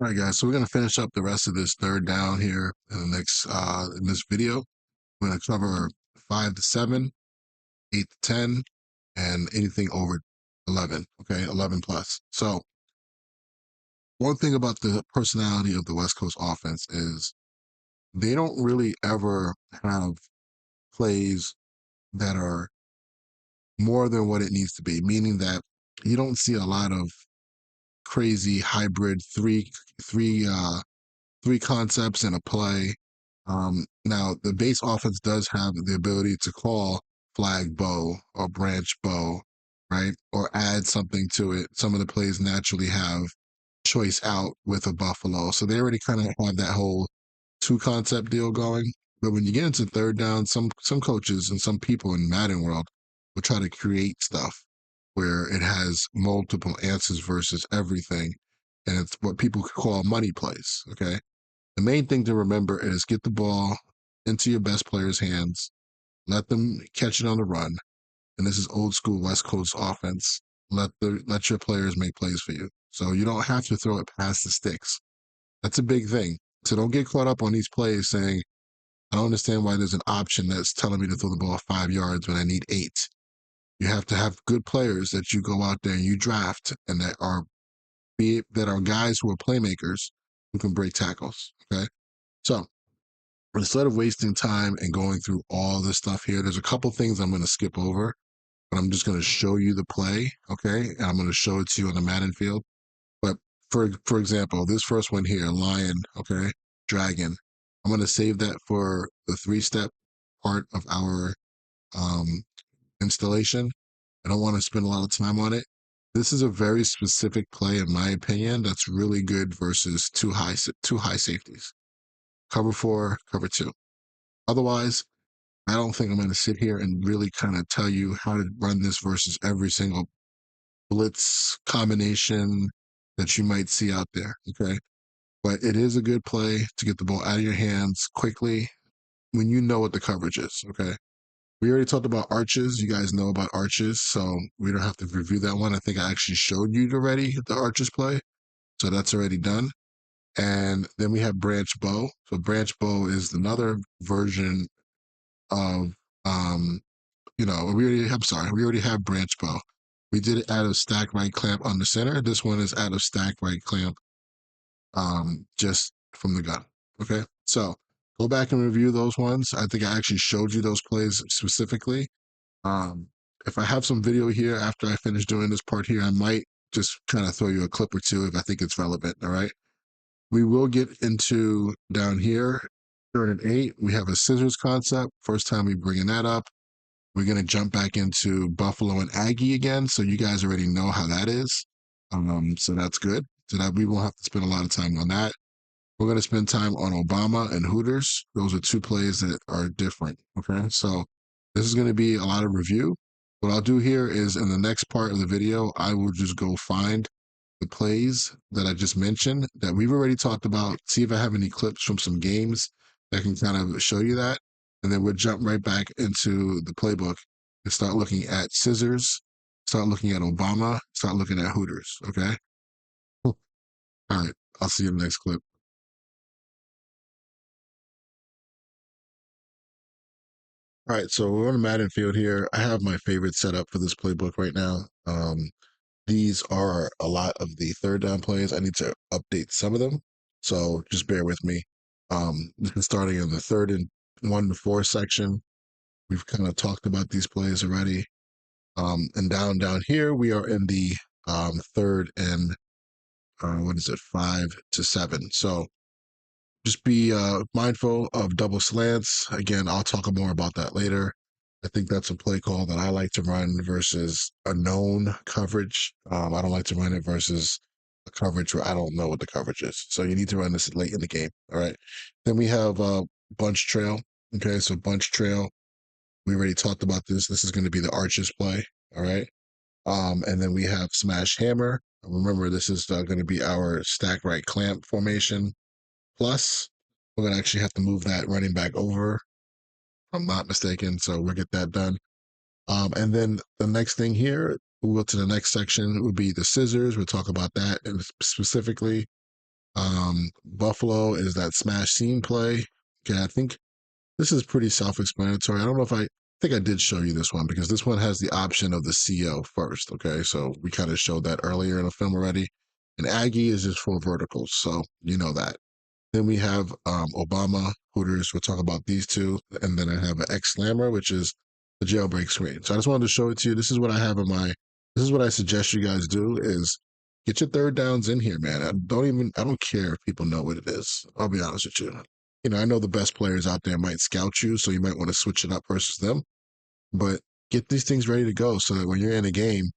All right, guys. So we're gonna finish up the rest of this third down here in the next in this video. We're gonna cover 5 to 7, 8 to 10, and anything over 11. Okay, 11 plus. So one thing about the personality of the West Coast offense is they don't really ever have plays that are more than what it needs to be. Meaning that you don't see a lot of crazy hybrid three concepts in a play. Now, the base offense does have the ability to call flag bow or branch bow, right? Or add something to it. Some of the plays naturally have choice out with a buffalo. So they already kind of have that whole two concept deal going. But when you get into third down, some coaches and some people in Madden world will try to create stuff where it has multiple answers versus everything. And it's what people call money plays. Okay. The main thing to remember is get the ball into your best player's hands, let them catch it on the run. And this is old school West Coast offense. Let your players make plays for you. So you don't have to throw it past the sticks. That's a big thing. So don't get caught up on these plays saying, I don't understand why there's an option that's telling me to throw the ball 5 yards when I need 8. You have to have good players that you go out there and you draft and that are guys who are playmakers who can break tackles. Okay. So instead of wasting time and going through all this stuff here, there's a couple things I'm going to skip over, but I'm just going to show you the play, okay? And I'm going to show it to you on the Madden field. But for example, this first one here, lion, okay, dragon. I'm going to save that for the 3-step part of our um, installation. I don't want to spend a lot of time on it. This is a very specific play, in my opinion, that's really good versus two high safeties. Cover 4, cover 2. Otherwise, I don't think I'm going to sit here and really kind of tell you how to run this versus every single blitz combination that you might see out there. Okay. But it is a good play to get the ball out of your hands quickly when you know what the coverage is. Okay. We already talked about arches. You guys know about arches. So we don't have to review that one. I think I actually showed you already the arches play. So that's already done. And then we have branch bow. So branch bow is another version of we already have branch bow. We did it out of stack right clamp on the center. This one is out of stack right clamp, just from the gun. Okay. So go back and review those ones. I think I actually showed you those plays specifically. Um, if I have some video here after I finish doing this part here, I might just kind of throw you a clip or two if I think it's relevant. All right. We will get into down here, 3rd and 8. We have a scissors concept. First time we bringing that up. We're going to jump back into Buffalo and Aggie again. So you guys already know how that is. So that's good. So that we won't have to spend a lot of time on that. We're going to spend time on Obama and Hooters. Those are two plays that are different. Okay. So this is going to be a lot of review. What I'll do here is in the next part of the video, I will just go find the plays that I just mentioned that we've already talked about, see if I have any clips from some games that can kind of show you that. And then we'll jump right back into the playbook and start looking at scissors, start looking at Obama, start looking at Hooters. Okay. Cool. All right. I'll see you in the next clip. All right. So we're on the Madden field here. I have my favorite setup for this playbook right now. These are a lot of the third down plays. I need to update some of them. So just bear with me. This is starting in the 3rd and 1 to 4 section. We've kind of talked about these plays already. And down here, we are in the third and 5 to 7. So just be mindful of double slants. Again, I'll talk more about that later. I think that's a play call that I like to run versus a known coverage. I don't like to run it versus a coverage where I don't know what the coverage is. So you need to run this late in the game. All right. Then we have bunch trail. Okay. So bunch trail. We already talked about this. This is going to be the arches play. All right. And then we have smash hammer. Remember, this is going to be our stack right clamp formation. Plus, we're going to actually have to move that running back over, if I'm not mistaken. So we'll get that done. And then the next thing here, we'll go to the next section, would be the scissors. We'll talk about that and specifically. Buffalo is that smash seam play. Okay, I think this is pretty self-explanatory. I don't know if I think I did show you this one because this one has the option of the CO first. Okay, so we kind of showed that earlier in the film already. And Aggie is just for verticals, so you know that. Then we have Obama Hooters. We'll talk about these two, and then I have an X Slammer, which is the jailbreak screen. So I just wanted to show it to you. This is what I have in my. This is what I suggest you guys do: is get your third downs in here, man. I don't care if people know what it is. I'll be honest with you. You know, I know the best players out there might scout you, so you might want to switch it up versus them. But get these things ready to go so that when you're in a game,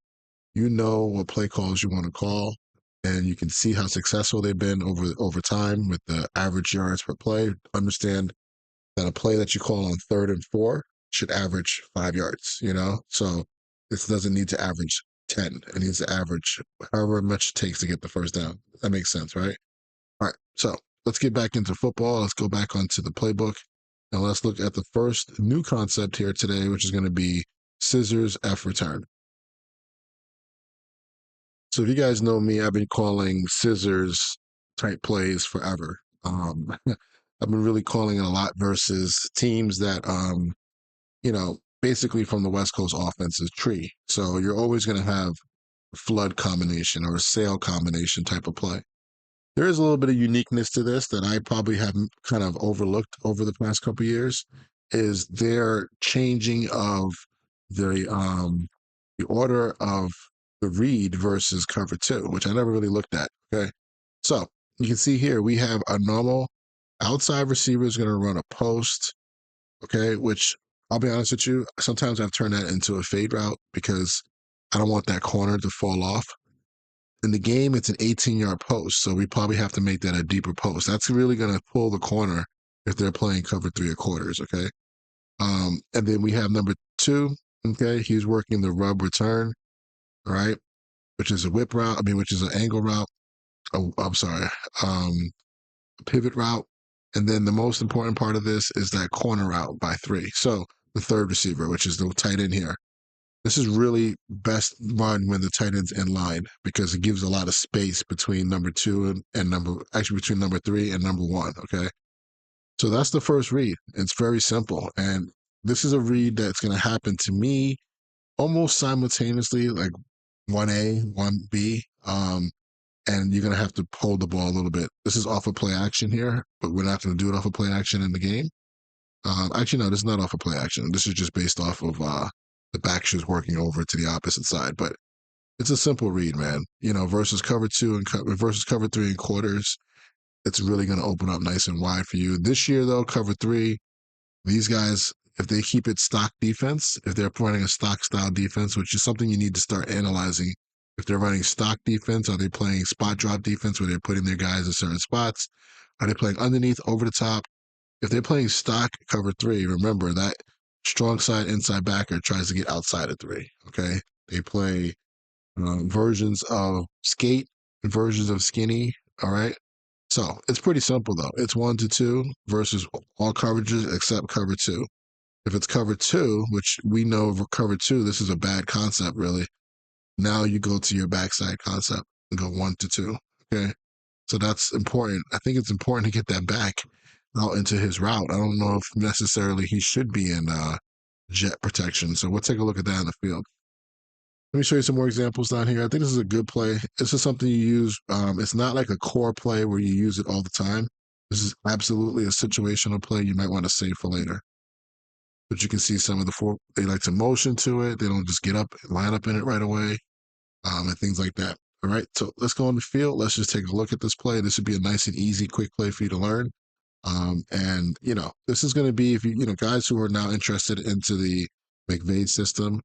you know what play calls you want to call, and you can see how successful they've been over time with the average yards per play. Understand that a play that you call on 3rd and 4 should average 5 yards. You know, so this doesn't need to average 10. It needs to average however much it takes to get the first down. That makes sense, right? All right, so let's get back into football. Let's go back onto the playbook. And let's look at the first new concept here today, which is going to be scissors F return. So if you guys know me, I've been calling scissors type plays forever. I've been really calling it a lot versus teams that, basically from the West Coast offense's tree. So you're always going to have a flood combination or a sail combination type of play. There is a little bit of uniqueness to this that I probably have kind of overlooked over the past couple of years is their changing of the order of the read versus cover two, which I never really looked at. Okay. So you can see here we have a normal outside receiver is going to run a post. Okay. Which I'll be honest with you, sometimes I've turned that into a fade route because I don't want that corner to fall off. In the game, it's an 18-yard post, so we probably have to make that a deeper post. That's really going to pull the corner if they're playing cover 3 or quarters. Okay. And then we have number 2. Okay. He's working the rub return. All right. Which is a whip route. I mean, which is an angle route. Oh, I'm sorry. A pivot route. And then the most important part of this is that corner route by 3. So the third receiver, which is the tight end here. This is really best run when the tight end's in line because it gives a lot of space between number 2 and between number 3 and number 1. Okay. So that's the first read. It's very simple. And this is a read that's going to happen to me almost simultaneously, like 1A, 1B. And you're going to have to hold the ball a little bit. This is off of play action here, but we're not going to do it off of play action in the game. Actually, no, this is not off of play action. This is just based off of the back shoes working over to the opposite side. But it's a simple read, man. Versus cover 2 and versus cover 3 and quarters, it's really going to open up nice and wide for you. This year, though, cover 3, these guys, if they keep it stock defense, if they're running a stock style defense, which is something you need to start analyzing. If they're running stock defense, are they playing spot drop defense where they're putting their guys in certain spots? Are they playing underneath, over the top? If they're playing stock cover 3, remember that strong side inside backer tries to get outside of 3. Okay. They play versions of skate, versions of skinny. All right. So it's pretty simple though. It's 1 to 2 versus all coverages except cover 2. If it's cover 2, which we know for cover 2, this is a bad concept really. Now you go to your backside concept and go 1 to 2. Okay. So that's important. I think it's important to get that back out into his route. I don't know if necessarily he should be in jet protection. So we'll take a look at that in the field. Let me show you some more examples down here. I think this is a good play. This is something you use. It's not like a core play where you use it all the time. This is absolutely a situational play you might want to save for later. But you can see some of they like to motion to it. They don't just get up, line up in it right away, and things like that. All right, so let's go on the field. Let's just take a look at this play. This would be a nice and easy, quick play for you to learn. And this is going to be if guys who are now interested into the McVay system.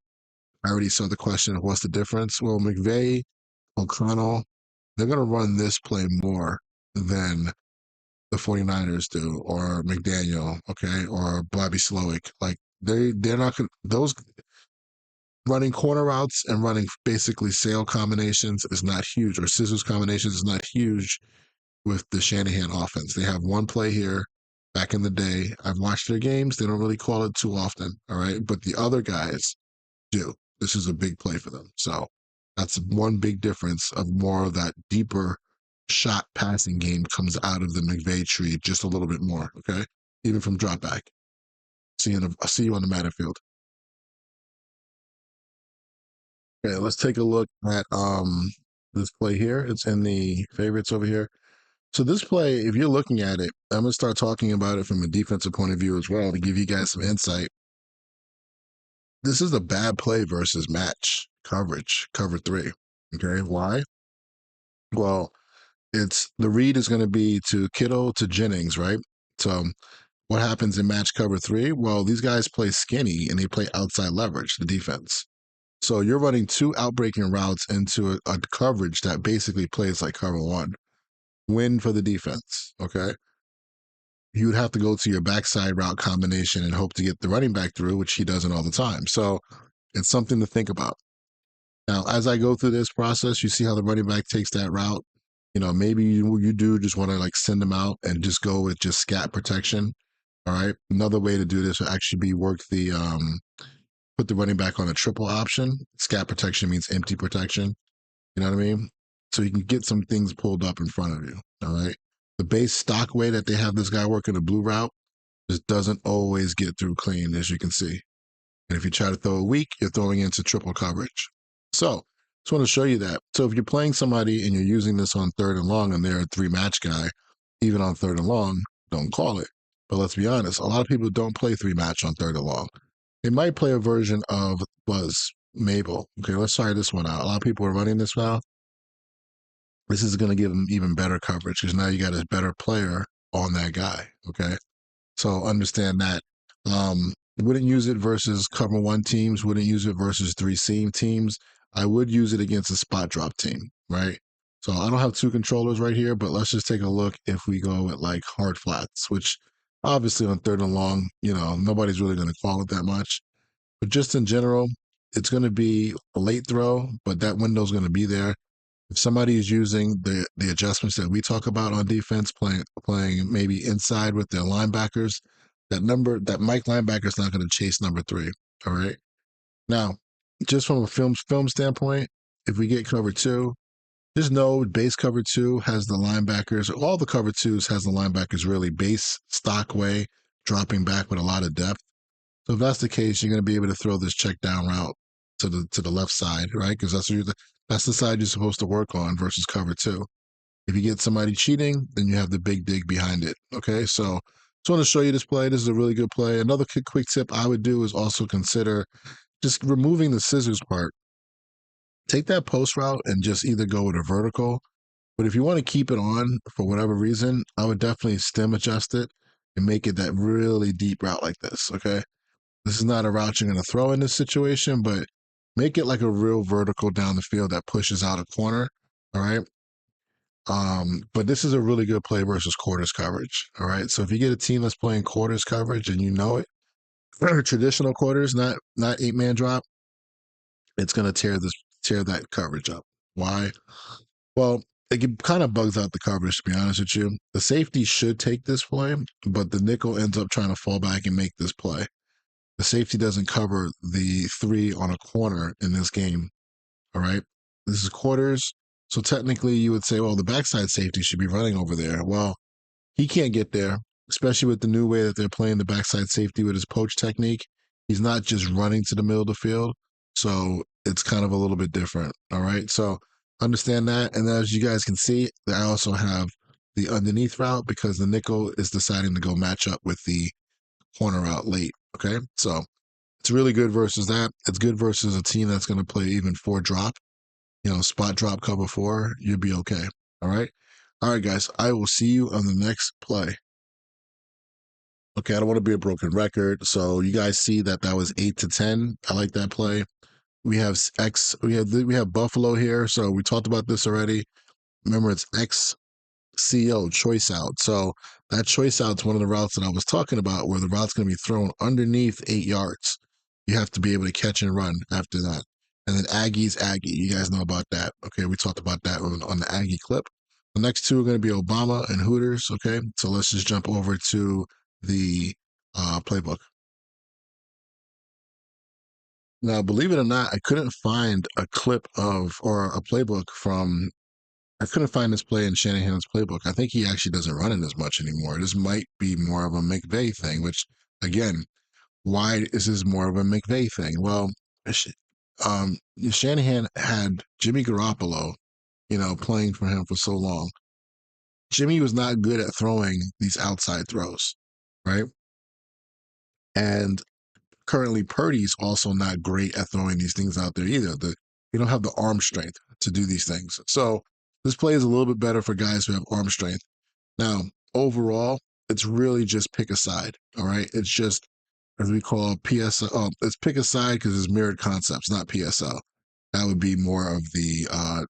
I already saw the question of what's the difference. Well, McVay, O'Connell, they're going to run this play more than the 49ers do, or McDaniel, okay, or Bobby Slowick. Like they're not going those running corner routes and running basically sail combinations is not huge, or scissors combinations is not huge with the Shanahan offense. They have one play here back in the day. I've watched their games. They don't really call it too often. All right. But the other guys do. This is a big play for them. So that's one big difference of more of that deeper shot passing game comes out of the McVay tree just a little bit more. Okay, even from drop back. I'll see you on the Madden field. Okay, let's take a look at this play here. It's in the favorites over here. So this play, if you're looking at it, I'm gonna start talking about it from a defensive point of view as well to give you guys some insight. This is a bad play versus match coverage, cover three. Okay, why? Well, it's the read is going to be to Kittle to Jennings, right? So what happens in match cover three? Well, these guys play skinny and they play outside leverage, the defense. So you're running two outbreaking routes into a coverage that basically plays like cover one. Win for the defense. Okay. You would have to go to your backside route combination and hope to get the running back through, which he doesn't all the time. So it's something to think about. Now, as I go through this process, you see how the running back takes that route. Maybe you do just want to like send them out and just go with just scat protection. All right. Another way to do this would actually be work the put the running back on a triple option. Scat protection means empty protection. You know what I mean? So you can get some things pulled up in front of you. All right. The base stock way that they have this guy working the blue route just doesn't always get through clean, as you can see. And if you try to throw a weak, you're throwing into triple coverage. So just want to show you that. So if you're playing somebody and you're using this on third and long and they're a three match guy, even on third and long, don't call it. But let's be honest, a lot of people don't play three match on third and long. They might play a version of Buzz Mabel. Okay, let's try this one out. A lot of people are running this now. This is going to give them even better coverage because now you got a better player on that guy. Okay. So understand that. Wouldn't use it versus cover one teams, wouldn't use it versus three seam teams. I would use it against a spot drop team, right? So I don't have two controllers right here, but let's just take a look if we go at like hard flats, which obviously on third and long, nobody's really going to call it that much. But just in general, it's going to be a late throw, but that window's going to be there. If somebody is using the adjustments that we talk about on defense, playing maybe inside with their linebackers, that Mike linebacker is not going to chase number three. All right. Now, just from a film standpoint, if we get cover two, just know base cover two has the linebackers. All the cover twos has the linebackers really base stock way, dropping back with a lot of depth. So if that's the case, you're going to be able to throw this check down route to the left side, right? Because that's the side you're supposed to work on versus cover two. If you get somebody cheating, then you have the big dig behind it. Okay, so just want to show you this play. This is a really good play. Another quick tip I would do is also consider just removing the scissors part. Take that post route and just either go with a vertical. But if you want to keep it on for whatever reason, I would definitely stem adjust it and make it that really deep route like this. Okay. This is not a route you're going to throw in this situation, but make it like a real vertical down the field that pushes out a corner. All right. But this is a really good play versus quarters coverage. All right. So if you get a team that's playing quarters coverage and you know it, traditional quarters, not 8-man drop, it's going to tear that coverage up. Why? Well, it kind of bugs out the coverage, to be honest with you. The safety should take this play, but the nickel ends up trying to fall back and make this play. The safety doesn't cover the three on a corner in this game. All right. This is quarters. So technically, you would say, well, the backside safety should be running over there. Well, he can't get there, especially with the new way that they're playing the backside safety with his poach technique. He's not just running to the middle of the field. So it's kind of a little bit different. All right. So understand that. And as you guys can see, I also have the underneath route because the nickel is deciding to go match up with the corner out late. Okay. So it's really good versus that. It's good versus a team that's going to play even four drop, spot drop cover four. You'll be okay. All right. All right, guys. I will see you on the next play. Okay. I don't want to be a broken record. So you guys see that was 8-10. I like that play. We have we have Buffalo here. So we talked about this already. Remember, it's XCO choice out. So that choice out's one of the routes that I was talking about where the route's going to be thrown underneath 8 yards. You have to be able to catch and run after that. And then Aggie's Aggie. You guys know about that. Okay, we talked about that on the Aggie clip. The next two are going to be Obama and Hooters. Okay, so let's just jump over to the playbook. Now, believe it or not, I couldn't find a clip of or a playbook from I couldn't find this play in Shanahan's playbook. I think he actually doesn't run it as much anymore. This might be more of a McVay thing, which again, why is this more of a McVay thing? Well, um, Shanahan had Jimmy Garoppolo, playing for him for so long. Jimmy was not good at throwing these outside throws, right? And currently Purdy's also not great at throwing these things out there either. They don't have the arm strength to do these things. So this play is a little bit better for guys who have arm strength. Now, overall, it's really just pick a side. All right. It's just as we call PSL. Oh, it's pick a side because it's mirrored concepts, not PSL. That would be more of the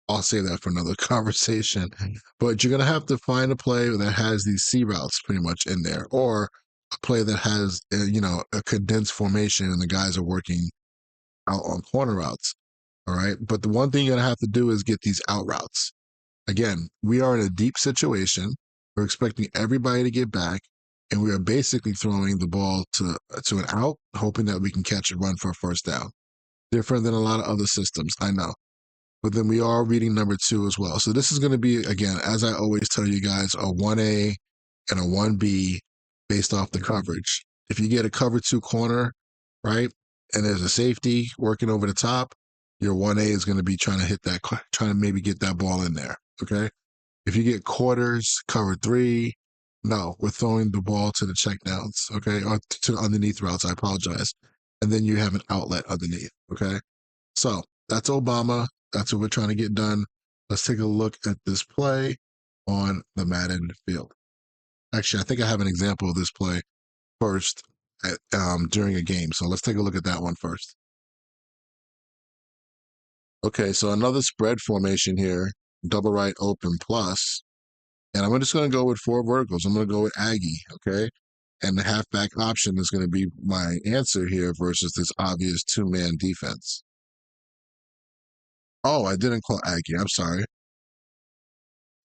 I'll save that for another conversation. But you're gonna have to find a play that has these C routes pretty much in there, or a play that has a condensed formation and the guys are working out on corner routes. All right, but the one thing you're gonna have to do is get these out routes. Again, we are in a deep situation. We're expecting everybody to get back, and we are basically throwing the ball to an out, hoping that we can catch a run for a first down. Different than a lot of other systems, I know, but then we are reading number two as well. So this is going to be, again, as I always tell you guys, a 1A and a 1B based off the coverage. If you get a cover two corner, right, and there's a safety working over the top, your 1A is going to be trying to hit that, trying to maybe get that ball in there. Okay. If you get quarters, cover three, no, we're throwing the ball to the checkdowns. Okay. Or to underneath routes. I apologize. And then you have an outlet underneath. Okay. So that's Obama. That's what we're trying to get done. Let's take a look at this play on the Madden field. Actually, I think I have an example of this play first during a game. So let's take a look at that one first. Okay, so another spread formation here, double right open plus, and I'm just going to go with four verticals. I'm going to go with Aggie, okay? And the halfback option is going to be my answer here versus this obvious two-man defense. Oh, I didn't call Aggie. I'm sorry.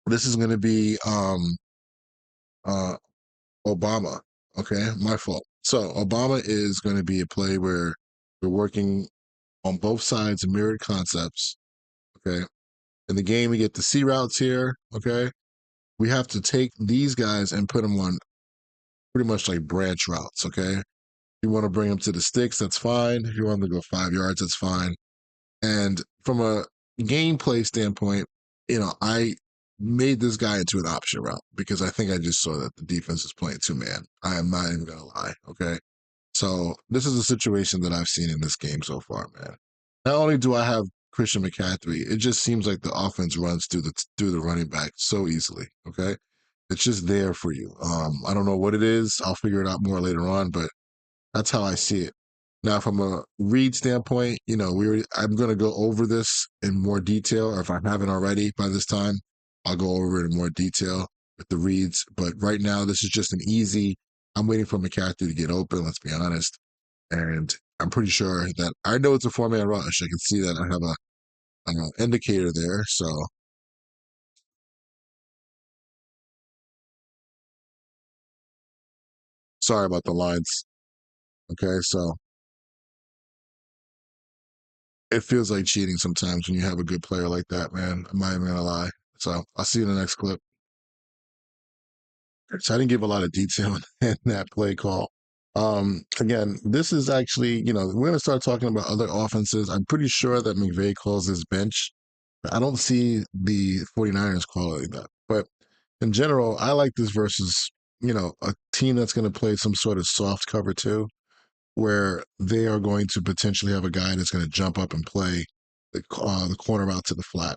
This is going to be uh, Obama. Okay, my fault. So Obama is going to be a play where we're working on both sides, mirrored concepts. Okay, in the game we get the C routes here. Okay, we have to take these guys and put them on pretty much like branch routes. Okay, if you want to bring them to the sticks, that's fine. If you want them to go 5 yards, that's fine. And from a gameplay standpoint, I made this guy into an option route because I think I just saw that the defense is playing two man. I am not even gonna lie. Okay. So this is a situation that I've seen in this game so far, man. Not only do I have Christian McCaffrey, it just seems like the offense runs through the running back so easily. Okay. It's just there for you. I don't know what it is. I'll figure it out more later on, but that's how I see it. Now, from a read standpoint, I'm going to go over this in more detail, or if I haven't already by this time, I'll go over it in more detail with the reads. But right now, this is just an easy. I'm waiting for McCaffrey to get open. Let's be honest, and I'm pretty sure that I know it's a four-man rush. I can see that I have an indicator there. So sorry about the lines. Okay, so it feels like cheating sometimes when you have a good player like that, man. I'm not even gonna lie. So I'll see you in the next clip. So I didn't give a lot of detail in that play call. Again, this is actually, we're gonna start talking about other offenses. I'm pretty sure that McVay calls his bench. I don't see the 49ers calling that. But in general, I like this versus, a team that's gonna play some sort of soft cover too, where they are going to potentially have a guy that's gonna jump up and play the corner out to the flat.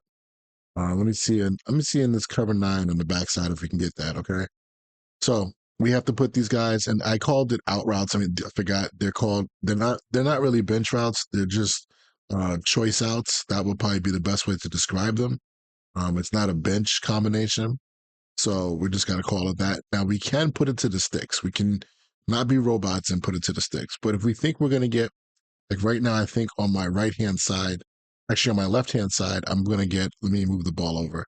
Let me see in this cover nine on the backside if we can get that. Okay. So we have to put these guys, and I called it out routes. I mean, I forgot they're called. They're not really bench routes. They're just choice outs. That would probably be the best way to describe them. It's not a bench combination, so we just got to call it that. Now we can put it to the sticks. We can not be robots and put it to the sticks. But if we think we're going to get like right now, I think on my right hand side, actually on my left hand side, I'm going to get. Let me move the ball over.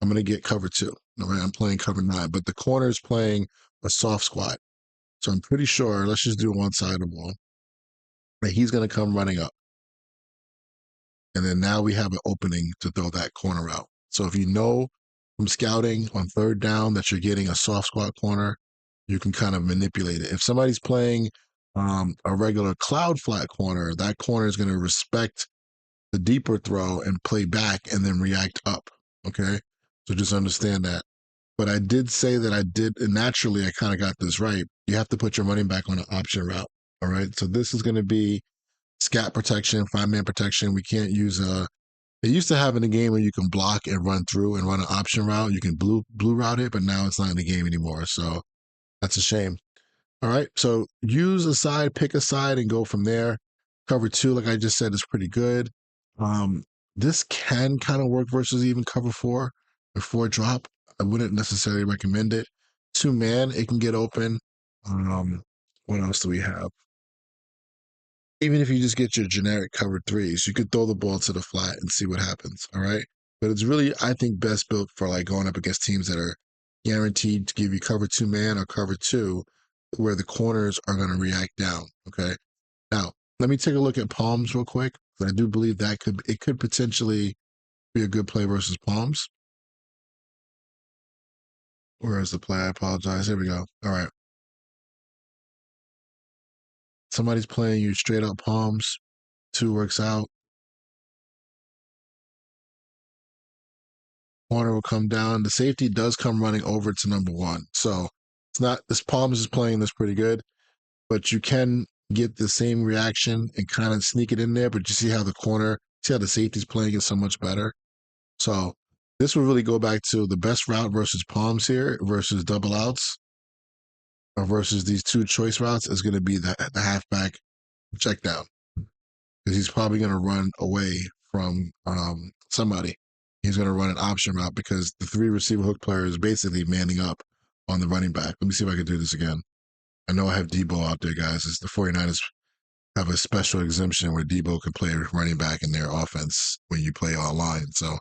I'm going to get cover two. All right, I'm playing cover nine, but the corner is playing a soft squat. So I'm pretty sure, let's just do one side of the ball, that he's going to come running up. And then now we have an opening to throw that corner out. So if you know from scouting on third down that you're getting a soft squat corner, you can kind of manipulate it. If somebody's playing a regular cloud flat corner, that corner is going to respect the deeper throw and play back and then react up. Okay. So just understand that. But I did say that I did, and naturally I kind of got this right. You have to put your running back on an option route. All right. So this is going to be scat protection, 5-man protection. We can't use a. They used to have in the game where you can block and run through and run an option route. You can blue route it, but now it's not in the game anymore. So that's a shame. All right. So use a side, pick a side, and go from there. Cover two, like I just said, is pretty good. Um, this can kind of work versus even cover four or four drop. I wouldn't necessarily recommend it. 2-man, it can get open. What else do we have? Even if you just get your generic cover threes, you could throw the ball to the flat and see what happens. All right. But it's really, I think, best built for like going up against teams that are guaranteed to give you cover 2-man or cover two, where the corners are going to react down. Okay. Now, let me take a look at palms real quick. I do believe that could potentially be a good play versus palms. Where is the play? I apologize. Here we go. All right. Somebody's playing you straight up palms. Two works out. Corner will come down. The safety does come running over to number one. So it's not, this palms is playing this pretty good, but you can get the same reaction and kind of sneak it in there. But you see how the corner, see how the safety's playing it so much better. So this will really go back to the best route versus palms here versus double outs or versus these two choice routes is going to be the halfback check down because he's probably going to run away from somebody. He's going to run an option route because the three receiver hook player is basically manning up on the running back. Let me see if I can do this again. I know I have Debo out there, guys. It's the 49ers have a special exemption where Debo can play running back in their offense when you play online. So,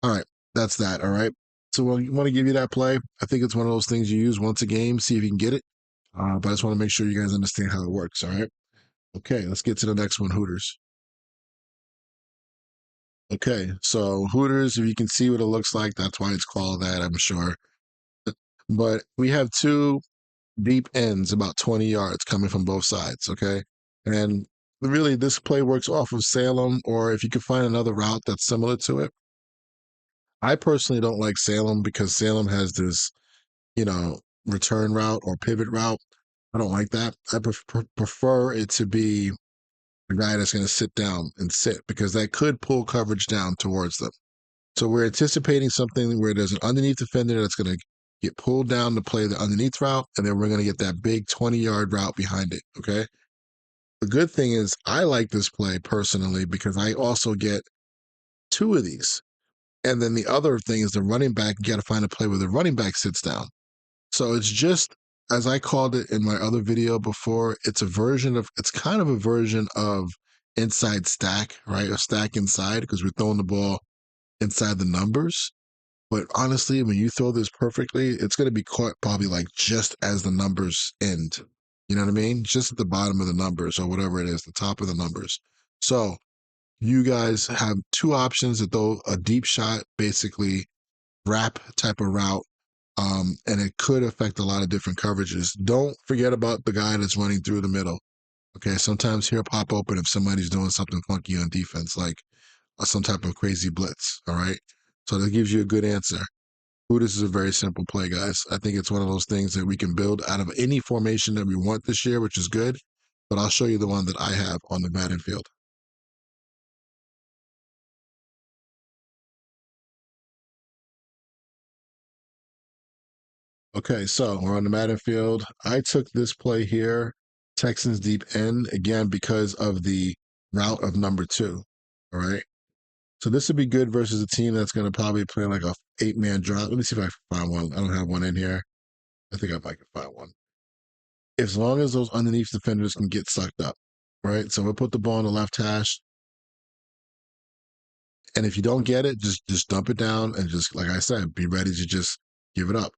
all right, that's that. All right. So, we want to give you that play. I think it's one of those things you use once a game, see if you can get it. But I just want to make sure you guys understand how it works. All right. Okay, let's get to the next one, Hooters. Okay, so Hooters, if you can see what it looks like, that's why it's called that, I'm sure. But we have two deep ends, about 20 yards coming from both sides. Okay. And really, this play works off of Salem, or if you could find another route that's similar to it. I personally don't like Salem because Salem has this, return route or pivot route. I don't like that. I prefer it to be a guy that's going to sit down and sit because that could pull coverage down towards them. So we're anticipating something where there's an underneath defender that's going to get pulled down to play the underneath route, and then we're going to get that big 20-yard route behind it. Okay. The good thing is, I like this play personally because I also get two of these. And then the other thing is the running back, you got to find a play where the running back sits down. So it's just, as I called it in my other video before, it's kind of a version of inside stack, right? A stack inside because we're throwing the ball inside the numbers. But honestly, when you throw this perfectly, it's going to be caught probably like just as the numbers end. You know what I mean? Just at the bottom of the numbers or whatever it is, the top of the numbers. So you guys have two options to throw a deep shot, basically wrap type of route. And it could affect a lot of different coverages. Don't forget about the guy that's running through the middle. Okay, sometimes he'll pop open if somebody's doing something funky on defense, like some type of crazy blitz. All right, so that gives you a good answer. This is a very simple play, guys. I think it's one of those things that we can build out of any formation that we want this year, which is good. But I'll show you the one that I have on the Madden field. Okay, so we're on the Madden field. I took this play here, Texans deep end, again, because of the route of number two. All right. So this would be good versus a team that's going to probably play like a 8-man drop. Let me see if I can find one. I don't have one in here. I think I might can find one. As long as those underneath defenders can get sucked up, right? So we'll put the ball on the left hash, and if you don't get it, just dump it down and just like I said, be ready to just give it up.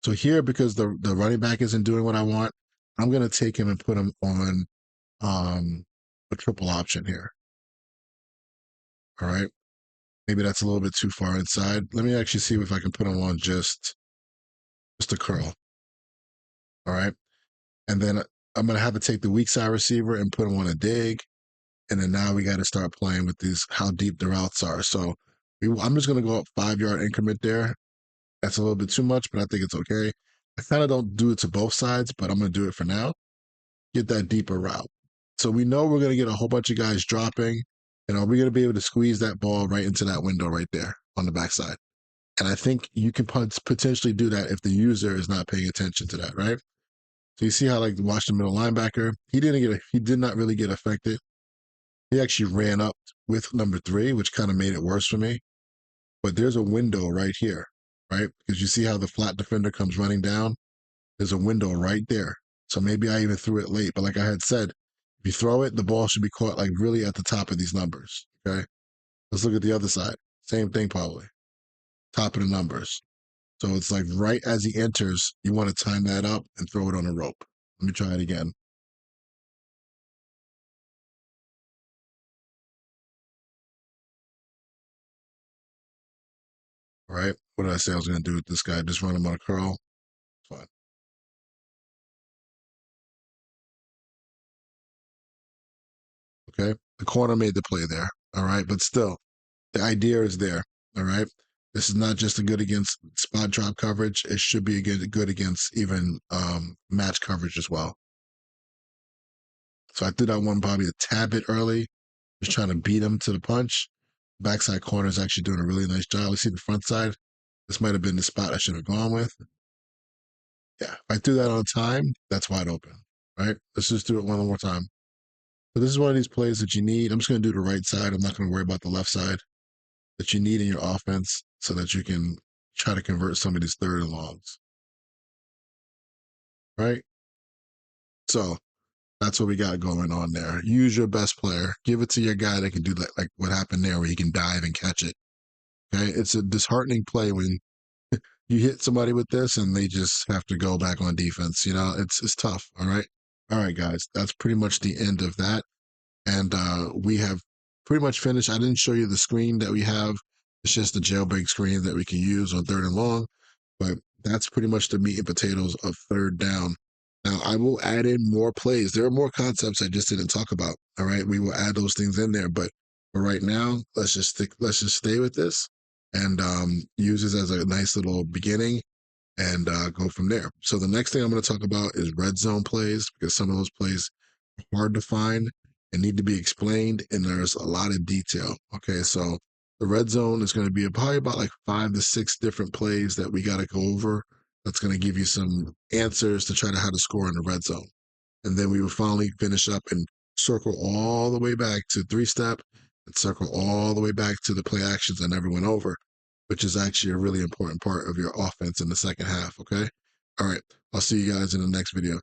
So here, because the running back isn't doing what I want, I'm gonna take him and put him on a triple option here. All right. Maybe that's a little bit too far inside. Let me actually see if I can put him on just a curl. All right. And then I'm going to have to take the weak side receiver and put him on a dig. And then now we got to start playing with these, how deep the routes are. So I'm just going to go up 5 yard increment there. That's a little bit too much, but I think it's okay. I kind of don't do it to both sides, but I'm going to do it for now. Get that deeper route. So we know we're going to get a whole bunch of guys dropping. And are we going to be able to squeeze that ball right into that window right there on the backside? And I think you can potentially do that if the user is not paying attention to that, right? So you see how, like, watch the middle linebacker, he did not really get affected. He actually ran up with number 3, which kind of made it worse for me. But there's a window right here, right? Because you see how the flat defender comes running down. There's a window right there. So maybe I even threw it late. But like I had said, if you throw it, the ball should be caught like really at the top of these numbers. Okay. Let's look at the other side. Same thing, probably. Top of the numbers. So it's like right as he enters, you want to time that up and throw it on a rope. Let me try it again. All right. What did I say I was going to do with this guy? Just run him on a curl. Fine. Okay. The corner made the play there. All right. But still, the idea is there. All right. This is not just a good against spot drop coverage. It should be a good against even match coverage as well. So I threw that one probably a tad bit early, just trying to beat him to the punch. Backside corner is actually doing a really nice job. Let's see the front side. This might have been the spot I should have gone with. Yeah, if I threw that on time, that's wide open. Right? Let's just do it one more time. So this is one of these plays that you need. I'm just going to do the right side. I'm not going to worry about the left side that you need in your offense so that you can try to convert some of these third and longs. Right? So that's what we got going on there. Use your best player. Give it to your guy that can do that, like what happened there, where he can dive and catch it. Okay, it's a disheartening play when you hit somebody with this and they just have to go back on defense. You know, it's tough. All right, guys. That's pretty much the end of that, and we have pretty much finished. I didn't show you the screen that we have. It's just the jailbreak screen that we can use on third and long. But that's pretty much the meat and potatoes of third down. Now, I will add in more plays. There are more concepts I just didn't talk about. All right, we will add those things in there. But for right now, let's just stay with this and use this as a nice little beginning and go from there. So the next thing I'm going to talk about is red zone plays because some of those plays are hard to find and need to be explained, and there's a lot of detail. Okay, so the red zone is going to be probably about like 5 to 6 different plays that we got to go over. That's going to give you some answers to try to how to score in the red zone. And then we will finally finish up and circle all the way back to 3-step and circle all the way back to the play actions I never went over, which is actually a really important part of your offense in the second half. Okay. All right. I'll see you guys in the next video.